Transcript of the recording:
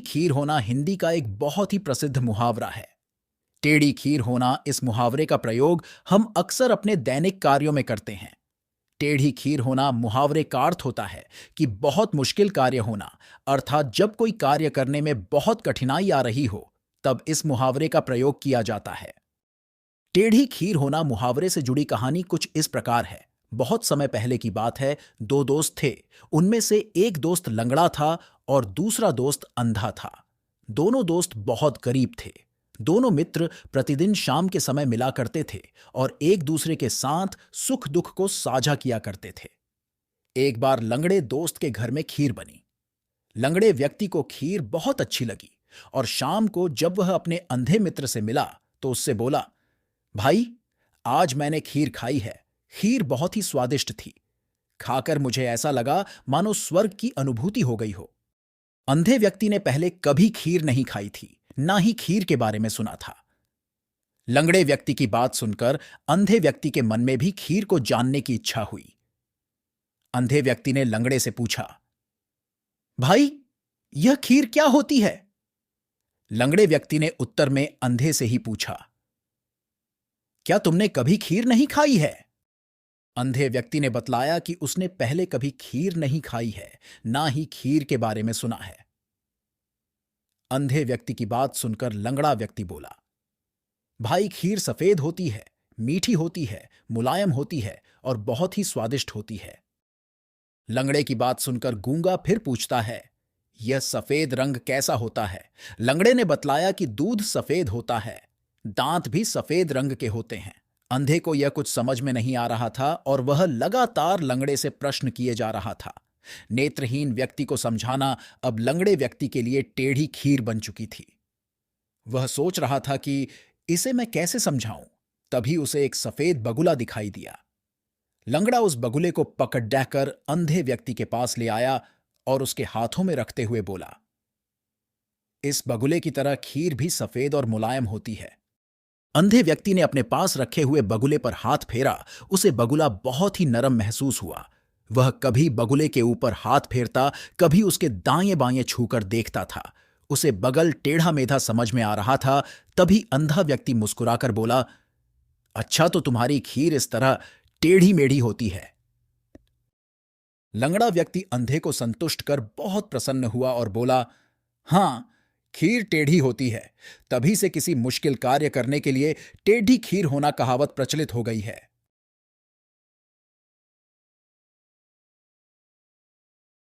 खीर होना हिंदी का एक बहुत ही प्रसिद्ध मुहावरा है। टेढ़ी खीर होना इस मुहावरे का प्रयोग हम अक्सर अपने दैनिक कार्यों में करते हैं। टेढ़ी खीर होना मुहावरे का अर्थ होता है कि बहुत मुश्किल कार्य होना, अर्थात जब कोई कार्य करने में बहुत कठिनाई आ रही हो, तब इस मुहावरे का प्रयोग किया जाता है। टेढ़ी खीर होना मुहावरे से जुड़ी कहानी कुछ इस प्रकार है। बहुत समय पहले की बात है। दो दोस्त थे। उनमें से एक दोस्त लंगड़ा था और दूसरा दोस्त अंधा था। दोनों दोस्त बहुत गरीब थे। दोनों मित्र प्रतिदिन शाम के समय मिला करते थे और एक दूसरे के साथ सुख दुख को साझा किया करते थे। एक बार लंगड़े दोस्त के घर में खीर बनी। लंगड़े व्यक्ति को खीर बहुत अच्छी लगी और शाम को जब वह अपने अंधे मित्र से मिला तो उससे बोला, भाई, आज मैंने खीर खाई है। खीर बहुत ही स्वादिष्ट थी। खाकर मुझे ऐसा लगा मानो स्वर्ग की अनुभूति हो गई हो। अंधे व्यक्ति ने पहले कभी खीर नहीं खाई थी, ना ही खीर के बारे में सुना था। लंगड़े व्यक्ति की बात सुनकर अंधे व्यक्ति के मन में भी खीर को जानने की इच्छा हुई। अंधे व्यक्ति ने लंगड़े से पूछा, भाई, यह खीर क्या होती है? लंगड़े व्यक्ति ने उत्तर में अंधे से ही पूछा, क्या तुमने कभी खीर नहीं खाई है? अंधे व्यक्ति ने बतलाया कि उसने पहले कभी खीर नहीं खाई है, ना ही खीर के बारे में सुना है। अंधे व्यक्ति की बात सुनकर लंगड़ा व्यक्ति बोला, भाई, खीर सफेद होती है, मीठी होती है, मुलायम होती है और बहुत ही स्वादिष्ट होती है। लंगड़े की बात सुनकर गूंगा फिर पूछता है, यह सफेद रंग कैसा होता है? लंगड़े ने बतलाया कि दूध सफेद होता है, दांत भी सफेद रंग के होते हैं। अंधे को यह कुछ समझ में नहीं आ रहा था और वह लगातार लंगड़े से प्रश्न किए जा रहा था। नेत्रहीन व्यक्ति को समझाना अब लंगड़े व्यक्ति के लिए टेढ़ी खीर बन चुकी थी। वह सोच रहा था कि इसे मैं कैसे समझाऊं। तभी उसे एक सफेद बगुला दिखाई दिया। लंगड़ा उस बगुले को पकड़ कर अंधे व्यक्ति के पास ले आया और उसके हाथों में रखते हुए बोला, इस बगुले की तरह खीर भी सफेद और मुलायम होती है। अंधे व्यक्ति ने अपने पास रखे हुए बगुले पर हाथ फेरा। उसे बगुला बहुत ही नरम महसूस हुआ। वह कभी बगुले के ऊपर हाथ फेरता, कभी उसके दाएं बाएं छूकर देखता था। उसे बगल टेढ़ा मेढ़ा समझ में आ रहा था। तभी अंधा व्यक्ति मुस्कुराकर बोला, अच्छा, तो तुम्हारी खीर इस तरह टेढ़ी मेढ़ी होती है। लंगड़ा व्यक्ति अंधे को संतुष्ट कर बहुत प्रसन्न हुआ और बोला, हां, खीर टेढ़ी होती है। तभी से किसी मुश्किल कार्य करने के लिए टेढ़ी खीर होना कहावत प्रचलित हो गई है।